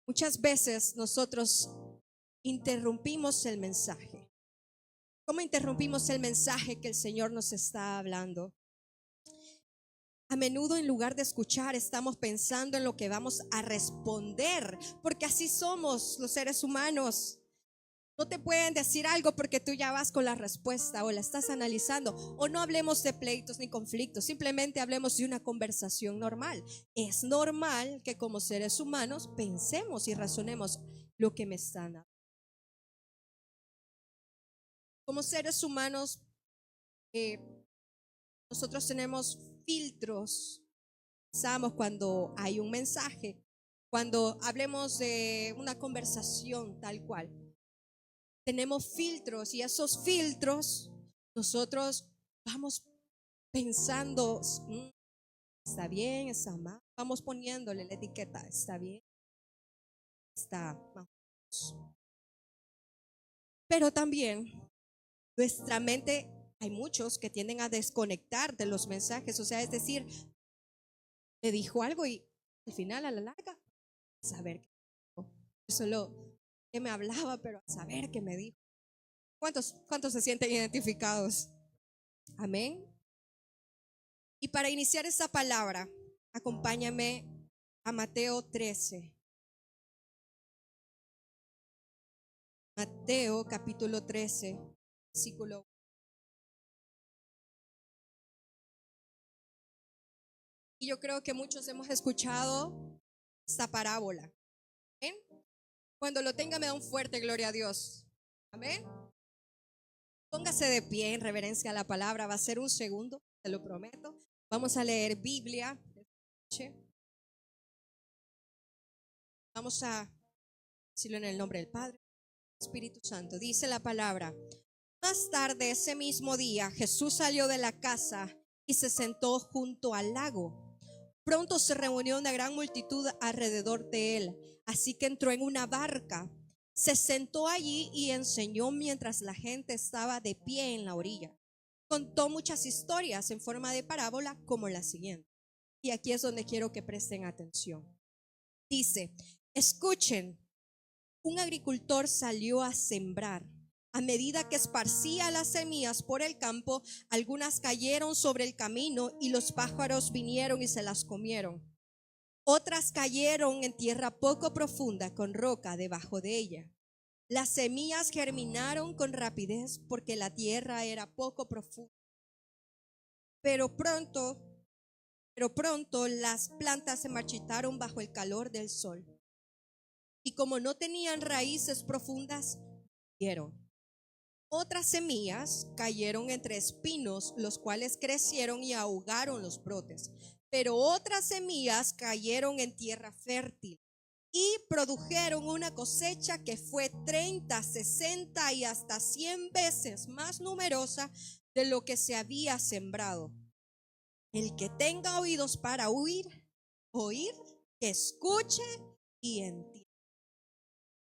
Muchas veces nosotros interrumpimos el mensaje. ¿Cómo interrumpimos el mensaje que el Señor nos está hablando? A menudo, en lugar de escuchar, estamos pensando en lo que vamos a responder, porque así somos los seres humanos. No te pueden decir algo porque tú ya vas con la respuesta o la estás analizando. O no hablemos de pleitos ni conflictos, simplemente hablemos de una conversación normal. Es normal que como seres humanos pensemos y razonemos lo que me están hablando. Como seres humanos, eh, nosotros tenemos filtros. Pensamos cuando hay un mensaje, cuando hablemos de una conversación tal cual. Tenemos filtros y esos filtros nosotros vamos pensando, está bien, está mal, vamos poniéndole la etiqueta, está bien, está mal. Pero también nuestra mente, hay muchos que tienden a desconectar de los mensajes, o sea, es decir, le dijo algo y al final, a la larga, saber qué dijo. Solo que me hablaba, pero a saber qué me dijo. ¿Cuántos se sienten identificados? Amén. Y para iniciar esta palabra, acompáñame a Mateo 13. Mateo capítulo 13, versículo 1. Y yo creo que muchos hemos escuchado esta parábola. ¿Amén? Cuando lo tenga me da un fuerte gloria a Dios. Amén. Póngase de pie en reverencia a la palabra. Va a ser un segundo, te lo prometo. Vamos a leer Biblia. Vamos a decirlo en el nombre del Padre, Espíritu Santo. Dice la palabra: más tarde ese mismo día Jesús salió de la casa y se sentó junto al lago. Pronto se reunió una gran multitud alrededor de él, así que entró en una barca, se sentó allí y enseñó mientras la gente estaba de pie en la orilla. Contó muchas historias en forma de parábola como la siguiente. Y aquí es donde quiero que presten atención. Dice: escuchen, un agricultor salió a sembrar. A medida que esparcía las semillas por el campo, algunas cayeron sobre el camino y los pájaros vinieron y se las comieron. Otras cayeron en tierra poco profunda con roca debajo de ella. Las semillas germinaron con rapidez porque la tierra era poco profunda. Pero pronto las plantas se marchitaron bajo el calor del sol. Y como no tenían raíces profundas, murieron. Otras semillas cayeron entre espinos, los cuales crecieron y ahogaron los brotes. Pero otras semillas cayeron en tierra fértil y produjeron una cosecha que fue 30, 60 y hasta 100 veces más numerosa de lo que se había sembrado. El que tenga oídos para oír, que escuche y entienda.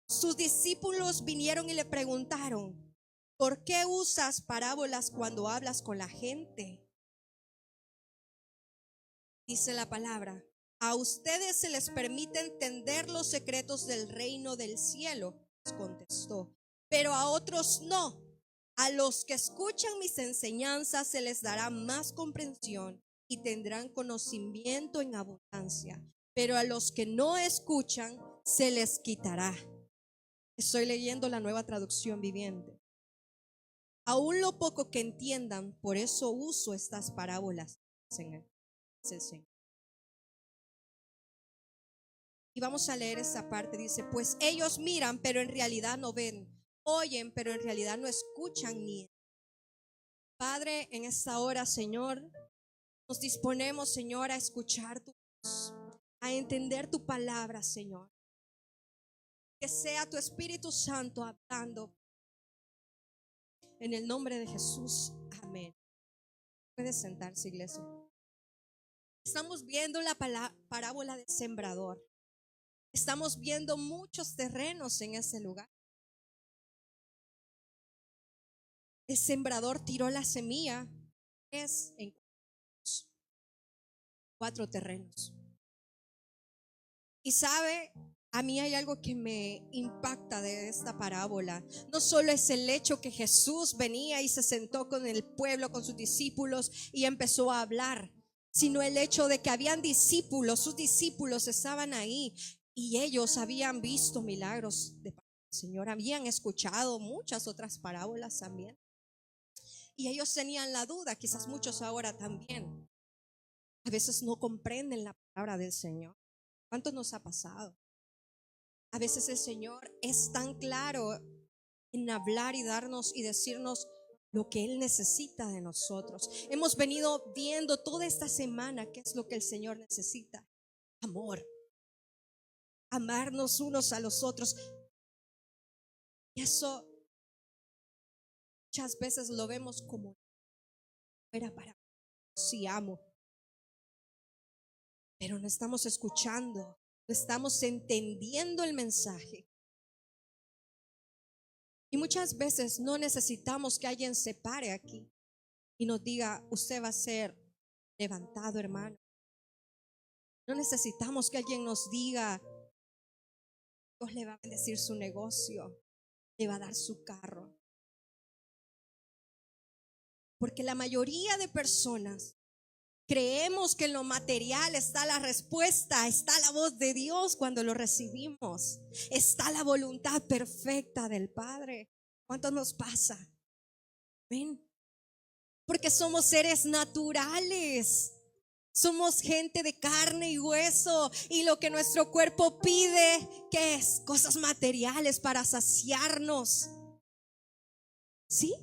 Sus discípulos vinieron y le preguntaron: ¿por qué usas parábolas cuando hablas con la gente? Dice la palabra: a ustedes se les permite entender los secretos del reino del cielo, les contestó, pero a otros no. A los que escuchan mis enseñanzas se les dará más comprensión y tendrán conocimiento en abundancia, pero a los que no escuchan se les quitará. Estoy leyendo la Nueva Traducción Viviente. Aún lo poco que entiendan, por eso uso estas parábolas, Señor. Y vamos a leer esta parte. Dice: pues ellos miran, pero en realidad no ven. Oyen, pero en realidad no escuchan ni. Padre, en esta hora, Señor, nos disponemos, Señor, a escuchar tu voz, a entender tu palabra, Señor. Que sea tu Espíritu Santo hablando. En el nombre de Jesús, amén. Puede sentarse, iglesia. Estamos viendo la parábola del sembrador. Estamos viendo muchos terrenos en ese lugar. El sembrador tiró la semilla en 4 terrenos. Y sabe, A mí hay algo que me impacta de esta parábola. No solo es el hecho que Jesús venía y se sentó con el pueblo, con sus discípulos y empezó a hablar, sino el hecho de que habían discípulos, sus discípulos estaban ahí y ellos habían visto milagros de parte del Señor, habían escuchado muchas otras parábolas también. Y ellos tenían la duda, quizás muchos ahora también. A veces no comprenden la palabra del Señor. ¿Cuánto nos ha pasado? A veces el Señor es tan claro en hablar y darnos y decirnos lo que Él necesita de nosotros. Hemos venido viendo toda esta semana qué es lo que el Señor necesita. Amor. Amarnos unos a los otros. Y eso muchas veces lo vemos como era para mí, si amo. Pero no estamos escuchando, no estamos entendiendo el mensaje. Y muchas veces no necesitamos que alguien se pare aquí y nos diga, usted va a ser levantado, hermano. No necesitamos que alguien nos diga, Dios le va a bendecir su negocio, le va a dar su carro. Porque la mayoría de personas creemos que en lo material está la respuesta, está la voz de Dios cuando lo recibimos, está la voluntad perfecta del Padre. ¿Cuánto nos pasa? ¿Ven? Porque somos seres naturales. Somos gente de carne y hueso, y lo que nuestro cuerpo pide, ¿qué es? Cosas materiales para saciarnos. ¿Sí?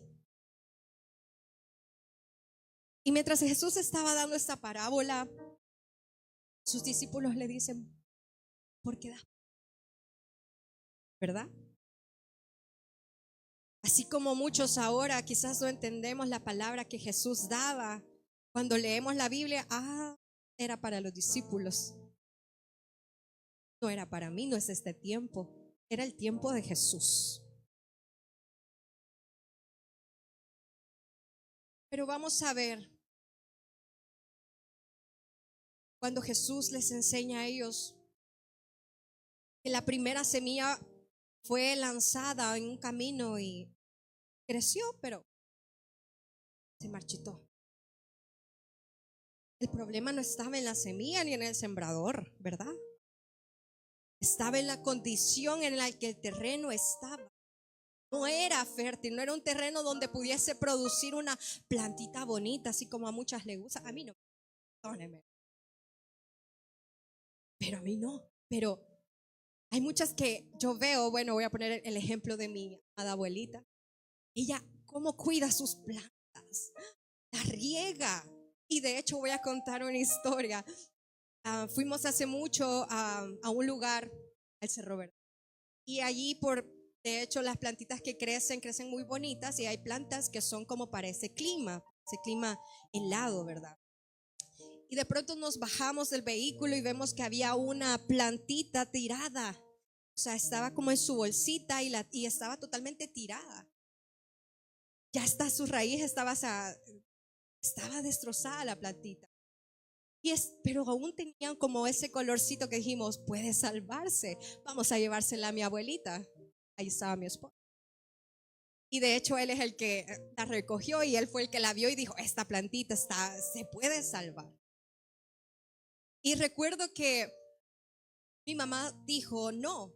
Y mientras Jesús estaba dando esta parábola, sus discípulos le dicen, ¿por qué da? ¿Verdad? Así como muchos ahora quizás no entendemos la palabra que Jesús daba, cuando leemos la Biblia, era para los discípulos. No era para mí, no es este tiempo, era el tiempo de Jesús. Pero vamos a ver, cuando Jesús les enseña a ellos que la primera semilla fue lanzada en un camino y creció, pero se marchitó. El problema no estaba en la semilla ni en el sembrador, ¿verdad? Estaba en la condición en la que el terreno estaba. No era fértil, no era un terreno donde pudiese producir una plantita bonita, así como a muchas les gusta. A mí no, perdóneme. Pero a mí no. Pero hay muchas que yo veo, bueno, voy a poner el ejemplo de mi amada abuelita. Ella, ¿cómo cuida sus plantas? La riega. Y de hecho voy a contar una historia. Fuimos hace mucho a un lugar, al Cerro Verde. Y allí de hecho las plantitas que crecen muy bonitas, y hay plantas que son como para ese clima helado, ¿verdad? Y de pronto nos bajamos del vehículo y vemos que había una plantita tirada. O sea, estaba como en su bolsita y estaba totalmente tirada. Ya hasta su raíz estaba destrozada la plantita. Pero aún tenían como ese colorcito que dijimos, puede salvarse. Vamos a llevársela a mi abuelita. Ahí estaba mi esposo. Y de hecho él es el que la recogió y él fue el que la vio y dijo, esta plantita se puede salvar. Y recuerdo que mi mamá dijo, no,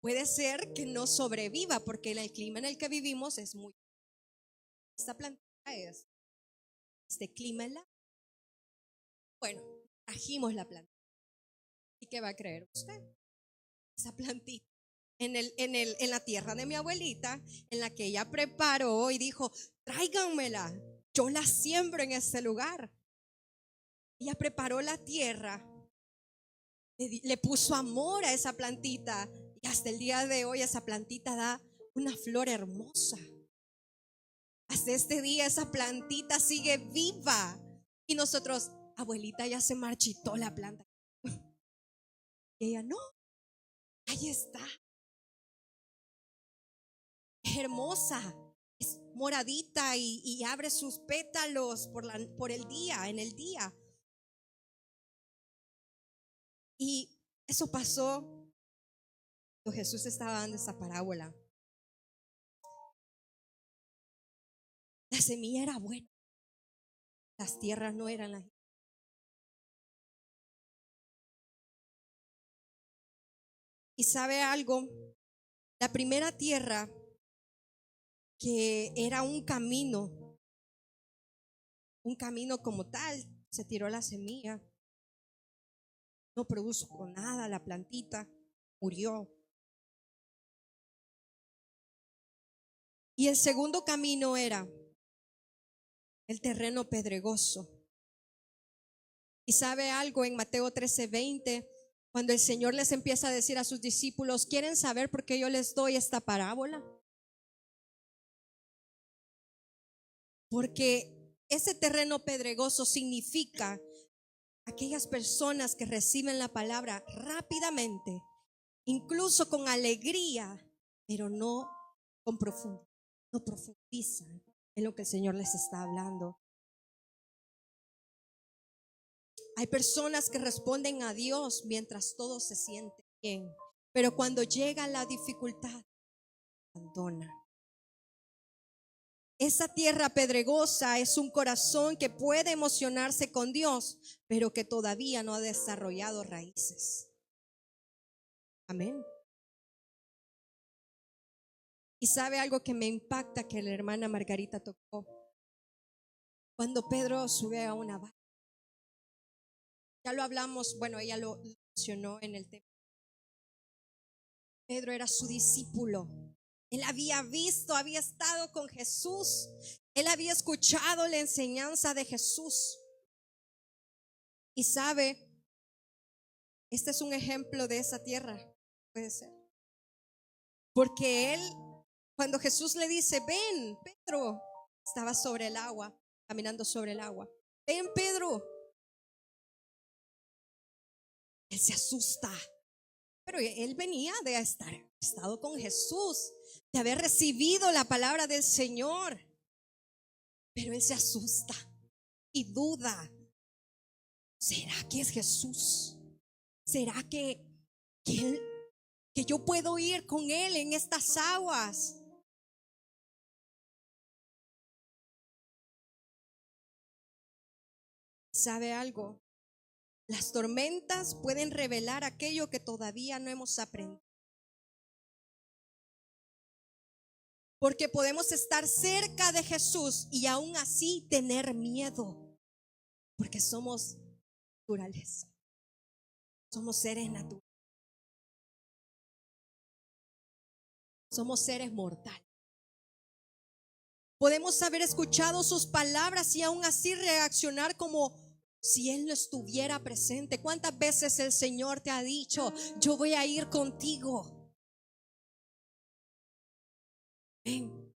puede ser que no sobreviva porque el clima en el que vivimos es muy... Esta plantita es este clima helado. Bueno, trajimos la planta. ¿Y qué va a creer usted? Esa plantita en la tierra de mi abuelita, en la que ella preparó y dijo, tráiganmela, yo la siembro en ese lugar. Ella preparó la tierra, le puso amor a esa plantita, y hasta el día de hoy esa plantita da una flor hermosa. Hasta este día esa plantita sigue viva. Y nosotros, abuelita, ya se marchitó la planta. Y ella, no, ahí está. Es hermosa, es moradita y abre sus pétalos por el día, en el día. Y eso pasó Jesús estaba dando esa parábola, la semilla era buena, las tierras no eran las. Y sabe algo, la primera tierra, que era un camino como tal, se tiró la semilla, no produjo nada, la plantita murió. Y el segundo camino era el terreno pedregoso. Y sabe algo, en Mateo 13:20, cuando el Señor les empieza a decir a sus discípulos, ¿quieren saber por qué yo les doy esta parábola? Porque ese terreno pedregoso significa aquellas personas que reciben la palabra rápidamente, incluso con alegría, pero no no profundizan en lo que el Señor les está hablando. Hay personas que responden a Dios mientras todo se siente bien, pero cuando llega la dificultad, abandona. Esa tierra pedregosa es un corazón que puede emocionarse con Dios, pero que todavía no ha desarrollado raíces. Amén. Y sabe algo que me impacta que la hermana Margarita tocó. Cuando Pedro sube a una barca, ya lo hablamos, bueno, ella lo mencionó en el tema. Pedro era su discípulo. Él había visto, había estado con Jesús. Él había escuchado la enseñanza de Jesús. Y sabe, este es un ejemplo de esa tierra, puede ser. Porque él, cuando Jesús le dice, ven, Pedro, estaba sobre el agua, caminando sobre el agua. Ven, Pedro. Él se asusta. Pero él venía de estar estado con Jesús, de haber recibido la palabra del Señor. Pero él se asusta y duda. ¿Será que es Jesús? ¿Será que yo puedo ir con él en estas aguas? ¿Sabe algo? Las tormentas pueden revelar aquello que todavía no hemos aprendido. Porque podemos estar cerca de Jesús y aún así tener miedo. Porque somos naturales. Somos seres naturales. Somos seres mortales. Podemos haber escuchado sus palabras y aún así reaccionar como si Él no estuviera presente. ¿Cuántas veces el Señor te ha dicho, yo voy a ir contigo? Ven.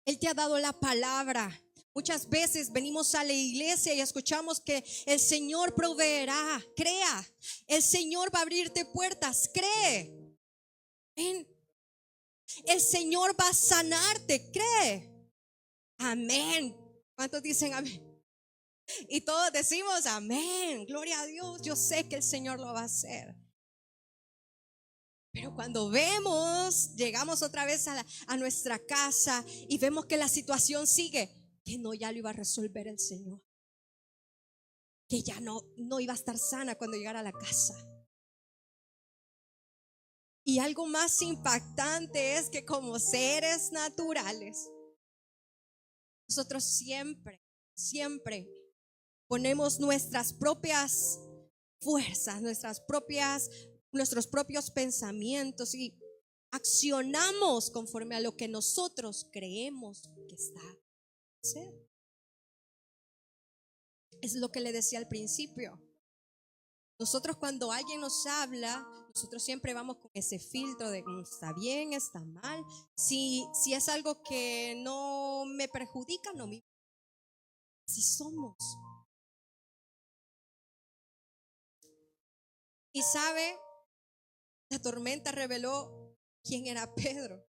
Él te ha dado la palabra. Muchas veces venimos a la iglesia y escuchamos que el Señor proveerá. Crea. El Señor va a abrirte puertas. Cree. Ven. El Señor va a sanarte. Cree. Amén. ¿Cuántos dicen amén? Y todos decimos amén. Gloria a Dios. Yo sé que el Señor lo va a hacer. Pero cuando llegamos otra vez a nuestra casa y vemos que la situación sigue, que no, ya lo iba a resolver el Señor. Que ya no iba a estar sana cuando llegara a la casa. Y algo más impactante es que como seres naturales, nosotros siempre ponemos nuestras propias fuerzas, nuestros propios pensamientos y accionamos conforme a lo que nosotros creemos que está a hacer. Es lo que le decía al principio. Nosotros cuando alguien nos habla, nosotros siempre vamos con ese filtro de está bien, está mal. Si es algo que no me perjudica, no me. Así somos. Y sabe, la tormenta reveló quién era Pedro.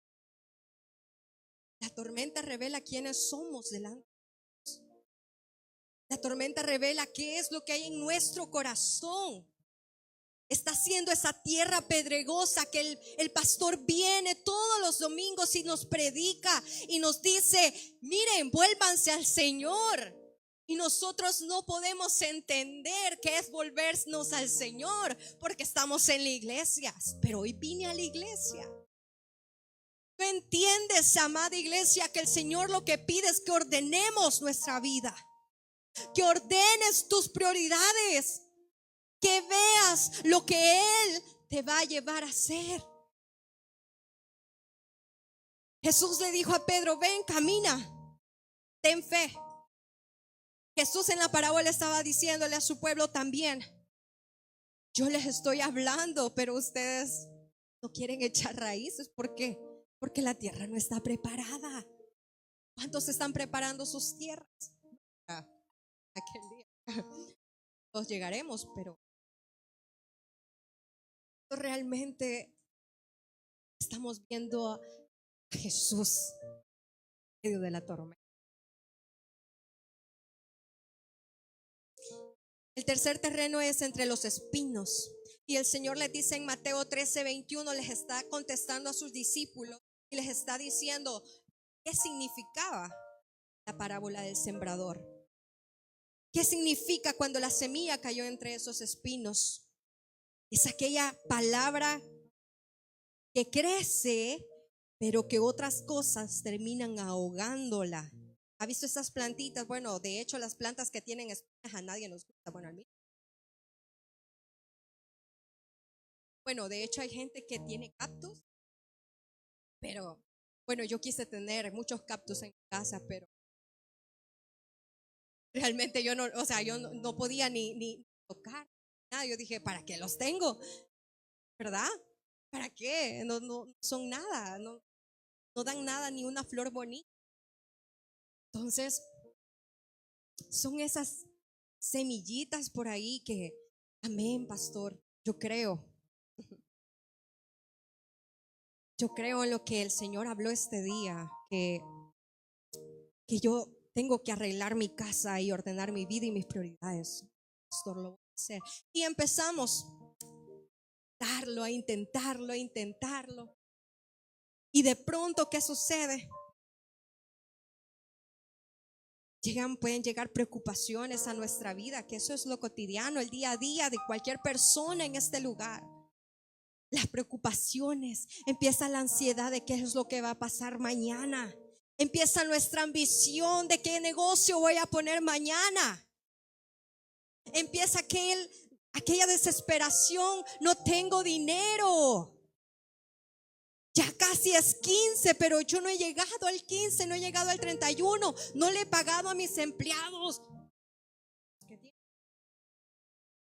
La tormenta revela quiénes somos delante. La tormenta revela qué es lo que hay en nuestro corazón. Está siendo esa tierra pedregosa que el pastor viene todos los domingos y nos predica y nos dice, miren, vuélvanse al Señor. Y nosotros no podemos entender qué es volvernos al Señor porque estamos en la iglesia. Pero hoy vine a la iglesia. ¿No entiendes, amada iglesia, que el Señor lo que pide es que ordenemos nuestra vida? Que ordenes tus prioridades. Que veas lo que Él te va a llevar a hacer. Jesús le dijo a Pedro, ven, camina, ten fe. Jesús en la parábola estaba diciéndole a su pueblo también, yo les estoy hablando, pero ustedes no quieren echar raíces. ¿Por qué? Porque la tierra no está preparada. ¿Cuántos están preparando sus tierras? Aquel día todos llegaremos, pero realmente estamos viendo a Jesús en medio de la tormenta. El tercer terreno es entre los espinos. Y el Señor les dice en Mateo 13:21, les está contestando a sus discípulos y les está diciendo qué significaba la parábola del sembrador. ¿Qué significa cuando la semilla cayó entre esos espinos? Es aquella palabra que crece, pero que otras cosas terminan ahogándola. ¿Ha visto esas plantitas? Bueno, de hecho las plantas que tienen espinas a nadie nos gusta. Bueno, a mí. Bueno, de hecho hay gente que tiene cactus, pero bueno, yo quise tener muchos cactus en mi casa, pero realmente yo no, o sea, yo no podía ni tocar nada. Yo dije, ¿para qué los tengo? ¿Verdad? ¿Para qué? No son nada, no dan nada, ni una flor bonita. Entonces, son esas semillitas por ahí que, amén, pastor, yo creo en lo que el Señor habló este día, que yo tengo que arreglar mi casa y ordenar mi vida y mis prioridades. Pastor, lo voy a hacer. Y empezamos a intentarlo. Y de pronto, ¿qué sucede? Pueden llegar preocupaciones a nuestra vida, que eso es lo cotidiano, el día a día de cualquier persona en este lugar. Las preocupaciones, empieza la ansiedad de qué es lo que va a pasar mañana. Empieza nuestra ambición de qué negocio voy a poner mañana. Empieza aquella desesperación, no tengo dinero. Ya casi es 15, pero yo no he llegado al 15, no he llegado al 31, no le he pagado a mis empleados.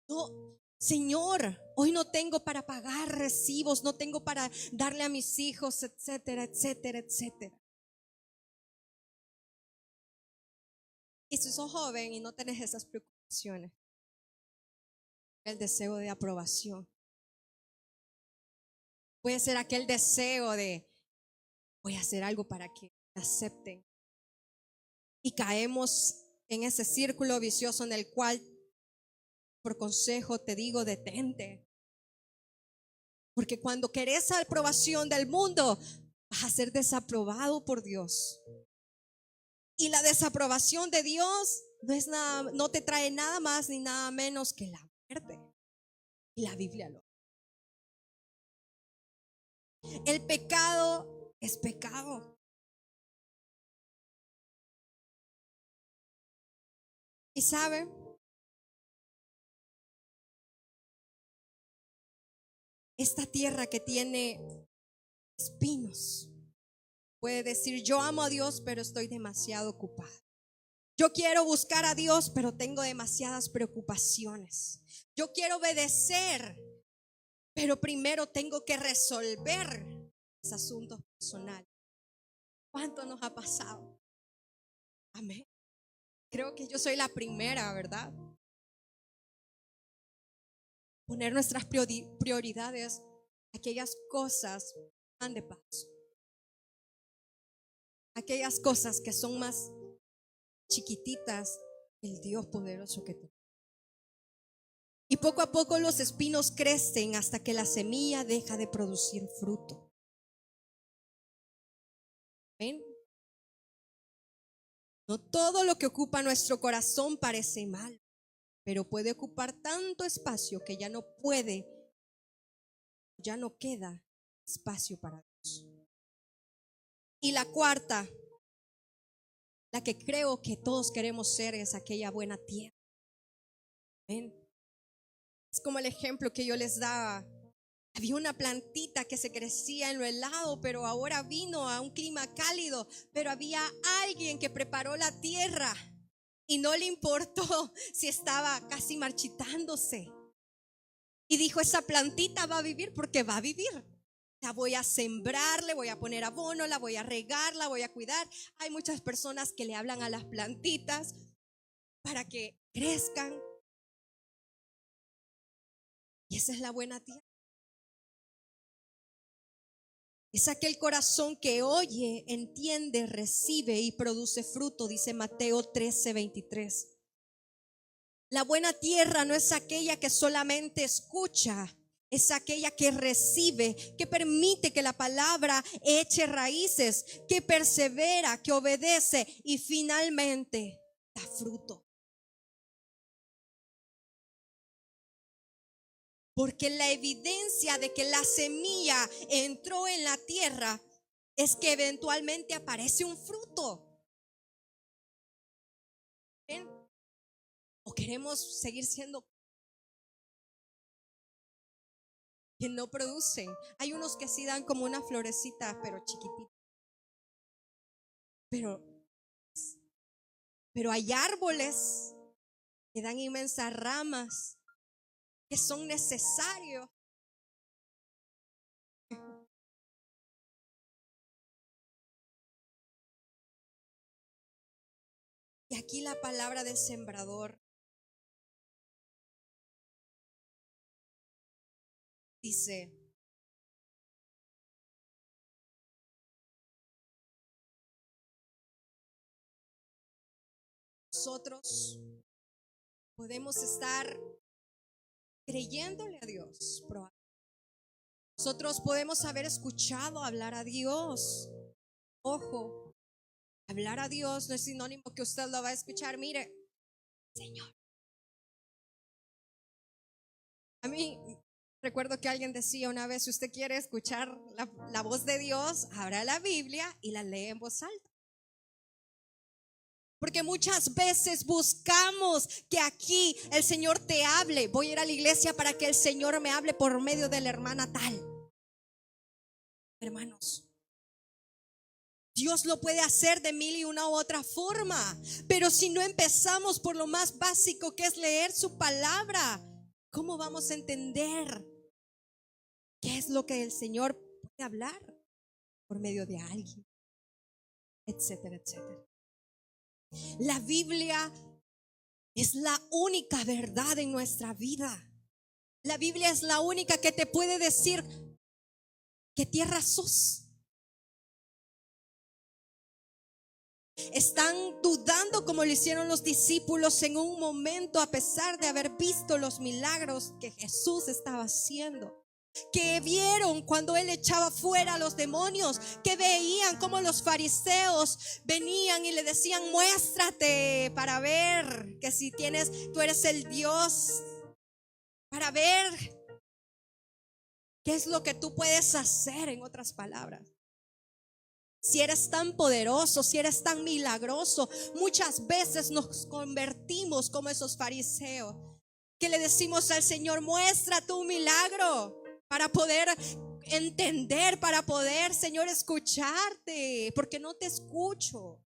No, Señor, hoy no tengo para pagar recibos, no tengo para darle a mis hijos, etcétera, etcétera, etcétera. Y si sos joven y no tenés esas preocupaciones, el deseo de aprobación, puede ser aquel deseo de voy a hacer algo para que me acepten. Y caemos en ese círculo vicioso en el cual, por consejo, te digo, detente. Porque cuando querés aprobación del mundo, vas a ser desaprobado por Dios. Y la desaprobación de Dios no te trae nada más ni nada menos que la muerte. Y la Biblia lo. El pecado es pecado. Y sabe, esta tierra que tiene espinos, puede decir, yo amo a Dios, pero estoy demasiado ocupada. Yo quiero buscar a Dios, pero tengo demasiadas preocupaciones. Yo quiero obedecer, pero primero tengo que resolver mis asuntos personales. ¿Cuánto nos ha pasado? Amén. Creo que yo soy la primera, ¿verdad? Poner nuestras prioridades, aquellas cosas van de paso. Aquellas cosas que son más chiquititas, el Dios poderoso que tú. Y poco a poco los espinos crecen hasta que la semilla deja de producir fruto. ¿Ven? No todo lo que ocupa nuestro corazón parece mal, pero puede ocupar tanto espacio que ya no queda espacio para Dios. Y la cuarta, la que creo que todos queremos ser, es aquella buena tierra. ¿Ven? Es como el ejemplo que yo les daba. Había una plantita que se crecía en lo helado, pero ahora vino a un clima cálido. Pero había alguien que preparó la tierra y no le importó si estaba casi marchitándose. Y dijo, esa plantita va a vivir porque va a vivir. La voy a sembrar, le voy a poner abono, la voy a regar, la voy a cuidar. Hay muchas personas que le hablan a las plantitas para que crezcan. Y esa es la buena tierra. Es aquel corazón que oye, entiende, recibe y produce fruto, dice Mateo 13:23. La buena tierra no es aquella que solamente escucha, es aquella que recibe, que permite que la palabra eche raíces, que persevera, que obedece y finalmente da fruto. Porque la evidencia de que la semilla entró en la tierra es que eventualmente aparece un fruto. ¿Ven? ¿O queremos seguir siendo que no producen? Hay unos que sí dan como una florecita, pero chiquitita. Pero hay árboles que dan inmensas ramas, que son necesarios. Y aquí la palabra del sembrador dice: nosotros podemos estar creyéndole a Dios. Nosotros podemos haber escuchado hablar a Dios. Ojo, hablar a Dios no es sinónimo que usted lo va a escuchar. Mire, Señor. A mí recuerdo que alguien decía una vez, si usted quiere escuchar la voz de Dios, abra la Biblia y la lee en voz alta. Porque muchas veces buscamos que aquí el Señor te hable. Voy a ir a la iglesia para que el Señor me hable por medio de la hermana tal. Hermanos, Dios lo puede hacer de mil y una u otra forma, pero si no empezamos por lo más básico, que es leer su palabra, ¿cómo vamos a entender qué es lo que el Señor puede hablar por medio de alguien? Etcétera, etcétera. La Biblia es la única verdad en nuestra vida. La Biblia es la única que te puede decir qué tierra sos. Están dudando como lo hicieron los discípulos en un momento, a pesar de haber visto los milagros que Jesús estaba haciendo. Que vieron cuando él echaba fuera a los demonios, que veían como los fariseos venían y le decían: muéstrate para ver que si tú eres el Dios, para ver qué es lo que tú puedes hacer. En otras palabras, si eres tan poderoso, si eres tan milagroso. Muchas veces nos convertimos como esos fariseos que le decimos al Señor: muestra tu milagro, para poder entender, para poder, Señor, escucharte, porque no te escucho.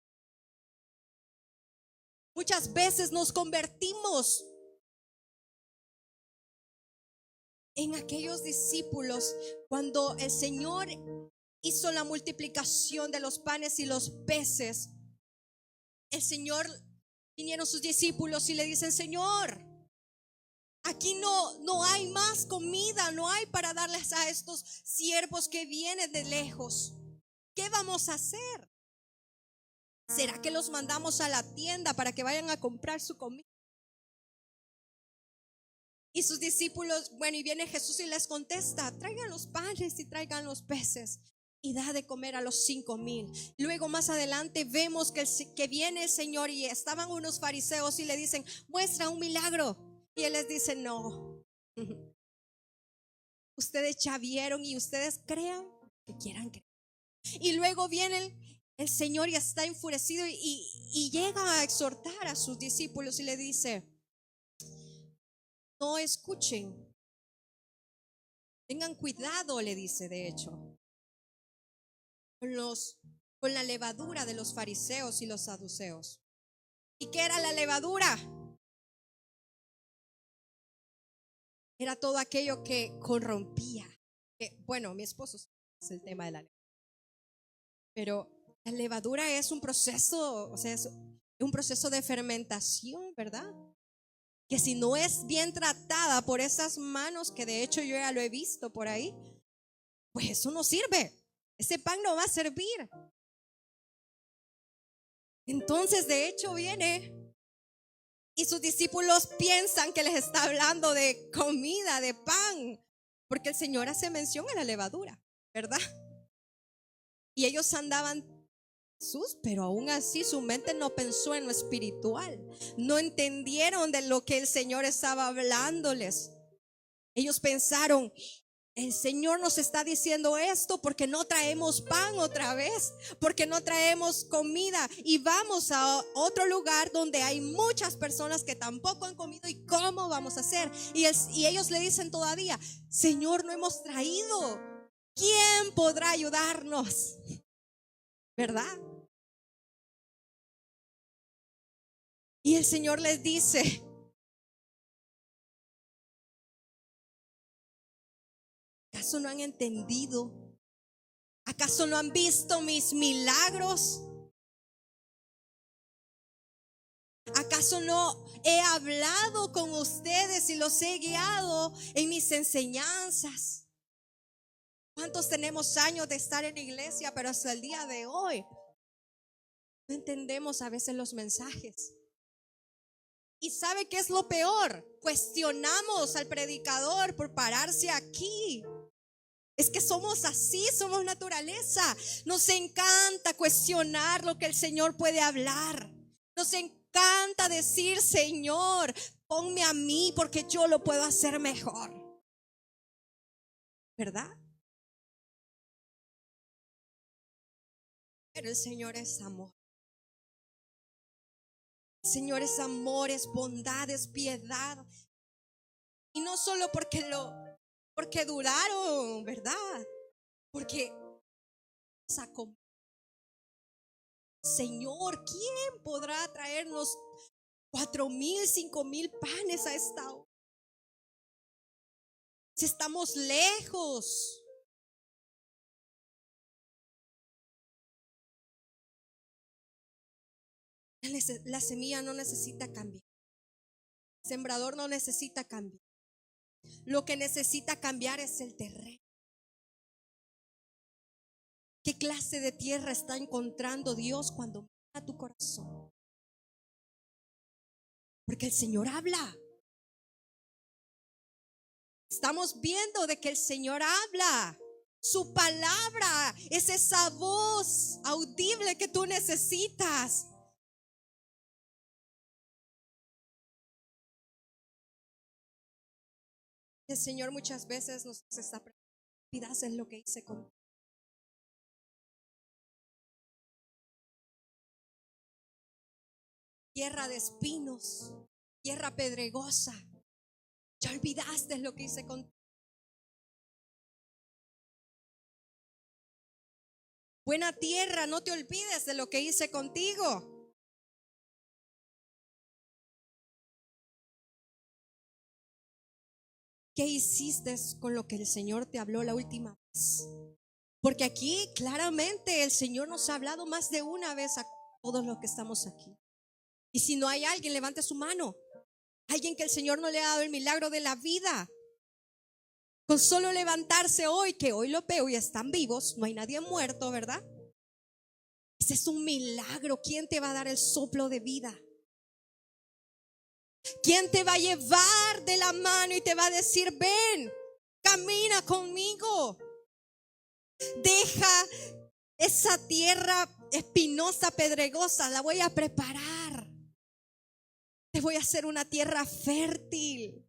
Muchas veces nos convertimos en aquellos discípulos cuando el Señor hizo la multiplicación de los panes y los peces. El Señor, vinieron sus discípulos y le dicen: Señor, aquí no hay más comida, no hay para darles a estos siervos que vienen de lejos. ¿Qué vamos a hacer? ¿Será que los mandamos a la tienda para que vayan a comprar su comida? Y sus discípulos, bueno, y viene Jesús y les contesta: traigan los panes y traigan los peces y da de comer a los 5,000. Luego más adelante vemos que viene el Señor y estaban unos fariseos y le dicen: muestra un milagro. Y él les dice: no, ustedes ya vieron y ustedes crean que quieran creer. Y luego viene el Señor y está enfurecido y llega a exhortar a sus discípulos y le dice: no escuchen, tengan cuidado, le dice, de hecho, con la levadura de los fariseos y los saduceos. ¿Y qué era la levadura? Era todo aquello que corrompía. Bueno, mi esposo es el tema de la levadura, pero la levadura es un proceso, o sea, es un proceso de fermentación, ¿verdad? Que si no es bien tratada por esas manos, que de hecho yo ya lo he visto por ahí, pues eso no sirve. Ese pan no va a servir. Entonces, de hecho, viene y sus discípulos piensan que les está hablando de comida, de pan, porque el Señor hace mención a la levadura, ¿verdad? Y ellos andaban Jesús, pero aún así su mente no pensó en lo espiritual. No entendieron de lo que el Señor estaba hablándoles. Ellos pensaron: el Señor nos está diciendo esto porque no traemos pan otra vez, porque no traemos comida y vamos a otro lugar donde hay muchas personas que tampoco han comido, y cómo vamos a hacer. Y ellos le dicen todavía: Señor, no hemos traído, ¿quién podrá ayudarnos? ¿Verdad? Y el Señor les dice: ¿acaso no han entendido? ¿Acaso no han visto mis milagros? ¿Acaso no he hablado con ustedes y los he guiado en mis enseñanzas? ¿Cuántos tenemos años de estar en la iglesia, pero hasta el día de hoy no entendemos a veces los mensajes? ¿Y sabe qué es lo peor? Cuestionamos al predicador por pararse aquí. Es que somos así, somos naturaleza. Nos encanta cuestionar lo que el Señor puede hablar. Nos encanta decir: Señor, ponme a mí porque yo lo puedo hacer mejor. ¿Verdad? Pero el Señor es amor. El Señor es amor, es bondad, es piedad. Y no solo porque duraron, ¿verdad? Porque sacó. Señor, ¿quién podrá traernos 4,000, 5,000 panes a esta hora? Si estamos lejos. La semilla no necesita cambiar. El sembrador no necesita cambiar. Lo que necesita cambiar es el terreno. ¿Qué clase de tierra está encontrando Dios cuando mira a tu corazón? Porque el Señor habla. Estamos viendo de que el Señor habla. Su palabra es esa voz audible que tú necesitas. El Señor muchas veces nos está preguntando: es lo que hice con tierra de espinos, tierra pedregosa. Ya olvidaste lo que hice con buena tierra. No te olvides de lo que hice contigo. ¿Qué hiciste con lo que el Señor te habló la última vez? Porque aquí claramente el Señor nos ha hablado más de una vez a todos los que estamos aquí. Y si no hay alguien, levante su mano. Alguien que el Señor no le ha dado el milagro de la vida. Con solo levantarse hoy, que hoy lo veo y están vivos, no hay nadie muerto, ¿verdad? Ese es un milagro. ¿Quién te va a dar el soplo de vida? ¿Quién te va a llevar de la mano y te va a decir, ven, camina conmigo? Deja esa tierra espinosa, pedregosa, la voy a preparar. Te voy a hacer una tierra fértil.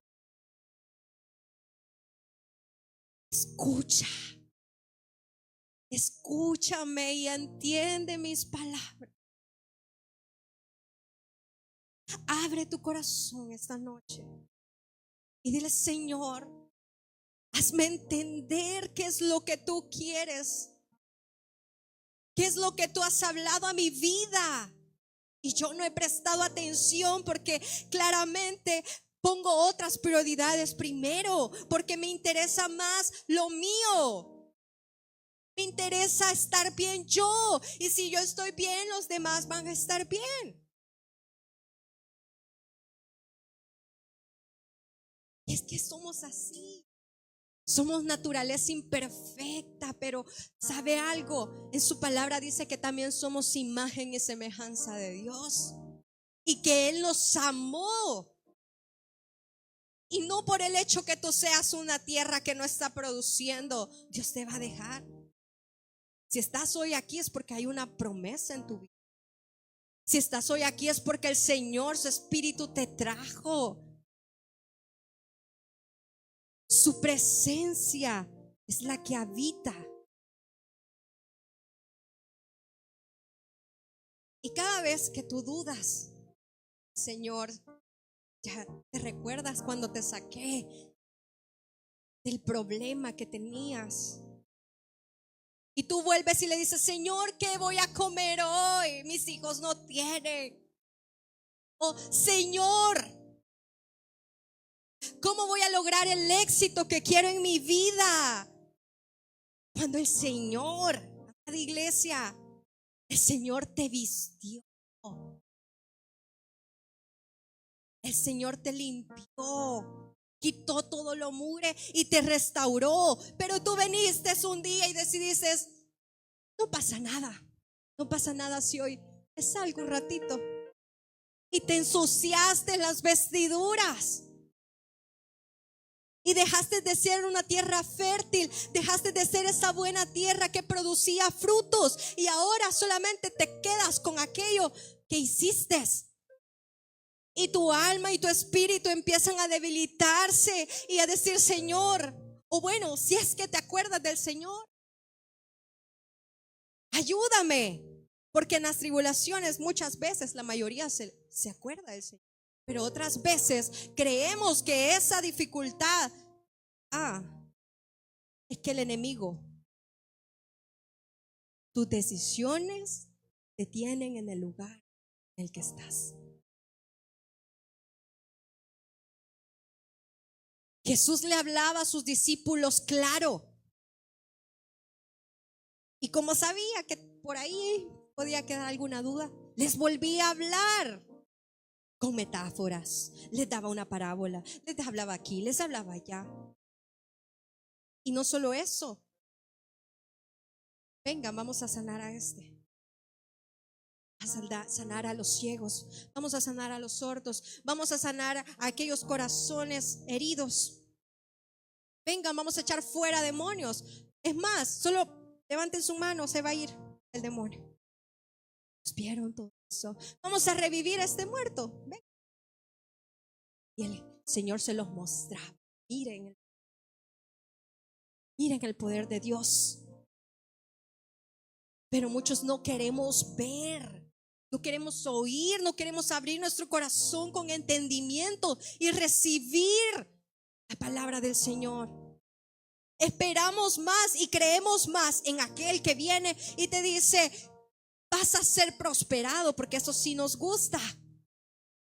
Escucha, escúchame y entiende mis palabras. Abre tu corazón esta noche y dile, Señor, hazme entender qué es lo que tú quieres, qué es lo que tú has hablado a mi vida. Y yo no he prestado atención porque claramente pongo otras prioridades primero, porque me interesa más lo mío. Me interesa estar bien yo. Y si yo estoy bien, los demás van a estar bien. Y es que somos así. Somos naturaleza imperfecta, pero ¿sabe algo? En su palabra dice que también somos imagen y semejanza de Dios. Y que Él nos amó. Y no por el hecho que tú seas una tierra que no está produciendo, Dios te va a dejar. Si estás hoy aquí es porque hay una promesa en tu vida. Si estás hoy aquí es porque el Señor, su Espíritu te trajo. Su presencia es la que habita. Y cada vez que tú dudas, Señor, ya te recuerdas cuando te saqué del problema que tenías. Y tú vuelves y le dices, Señor, ¿qué voy a comer hoy? Mis hijos no tienen. O Señor, ¿cómo voy a lograr el éxito que quiero en mi vida? Cuando el Señor, amada iglesia, el Señor te vistió. El Señor te limpió, quitó todo lo mugre y te restauró. Pero tú viniste un día y decidiste, no pasa nada. No pasa nada si hoy me salgo un ratito. Y te ensuciaste las vestiduras. Y dejaste de ser una tierra fértil. Dejaste de ser esa buena tierra que producía frutos. Y ahora solamente te quedas con aquello que hiciste. Y tu alma y tu espíritu empiezan a debilitarse y a decir, Señor, o bueno, si es que te acuerdas del Señor, ayúdame. Porque en las tribulaciones muchas veces la mayoría se acuerda del Señor. Pero otras veces creemos que esa dificultad, es que el enemigo, tus decisiones te tienen en el lugar en el que estás. Jesús le hablaba a sus discípulos claro. Y como sabía que por ahí podía quedar alguna duda, les volvía a hablar con metáforas. Les daba una parábola, les hablaba aquí, les hablaba allá. Y no solo eso. Venga, vamos a sanar a a sanar a los ciegos, vamos a sanar a los sordos, vamos a sanar a aquellos corazones heridos. Venga, vamos a echar fuera demonios. Es más, solo levanten su mano, se va a ir el demonio. ¿Vieron todo eso? Vamos a revivir a este muerto. Ven. Y el Señor se los mostraba. Miren el poder de Dios. Pero muchos no queremos ver, no queremos oír, no queremos abrir nuestro corazón con entendimiento y recibir la palabra del Señor. Esperamos más y creemos más en aquel que viene y te dice, vas a ser prosperado, porque eso sí nos gusta.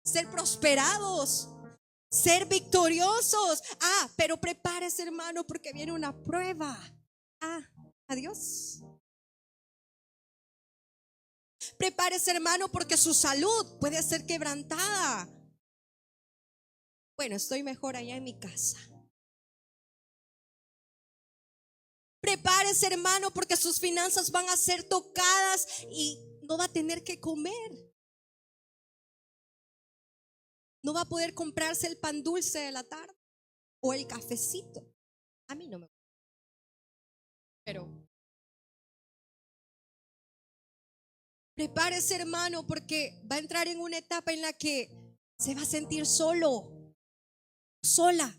Ser prosperados, ser victoriosos. Pero prepárese, hermano, porque viene una prueba. Adiós. Prepárese, hermano, porque su salud puede ser quebrantada. Bueno, estoy mejor allá en mi casa. Prepárese, hermano, porque sus finanzas van a ser tocadas y no va a tener que comer. no va a poder comprarse el pan dulce de la tarde o el cafecito. A mí no me gusta. Pero prepárese, hermano, porque va a entrar en una etapa en la que se va a sentir solo, sola.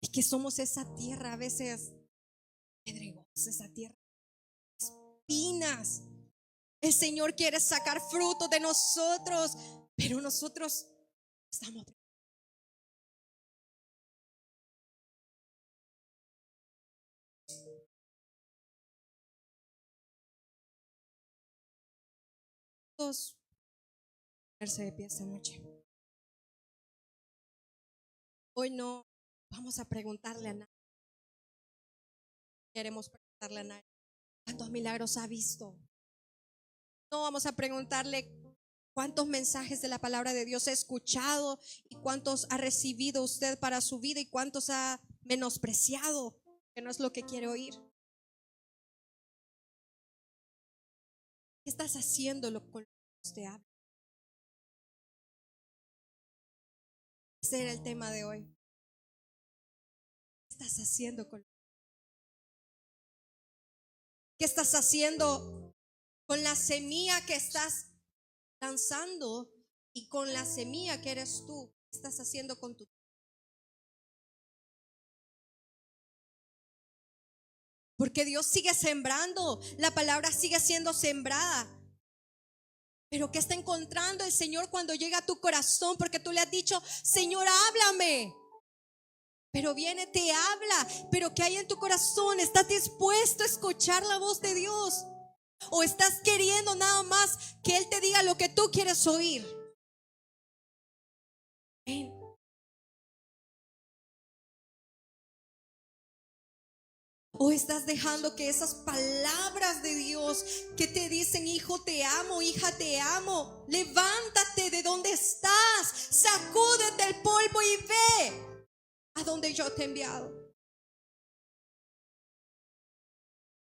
Es que somos esa tierra a veces pedregosa, esa tierra de espinas. El Señor quiere sacar fruto de nosotros, pero nosotros estamos. Todos ponerse de pie esta noche. Hoy no vamos a preguntarle a nadie. Queremos preguntarle a nadie cuántos milagros ha visto. No vamos a preguntarle cuántos mensajes de la palabra de Dios ha escuchado y cuántos ha recibido usted para su vida y cuántos ha menospreciado, que no es lo que quiere oír. ¿Qué estás haciendo con lo que usted habla? Ese era el tema de hoy. ¿Qué estás haciendo con? ¿Qué estás haciendo con la semilla que estás lanzando y con la semilla que eres tú? ¿Qué estás haciendo con tu? Porque Dios sigue sembrando, la palabra sigue siendo sembrada. Pero ¿qué está encontrando el Señor cuando llega a tu corazón? Porque tú le has dicho, Señor, háblame. Pero viene, te habla. Pero ¿qué hay en tu corazón? ¿Estás dispuesto a escuchar la voz de Dios? ¿O estás queriendo nada más que Él te diga lo que tú quieres oír? Ven. ¿O estás dejando que esas palabras de Dios que te dicen, hijo te amo, hija te amo, levántate de donde estás, sacúdete el polvo y ve a donde yo te he enviado?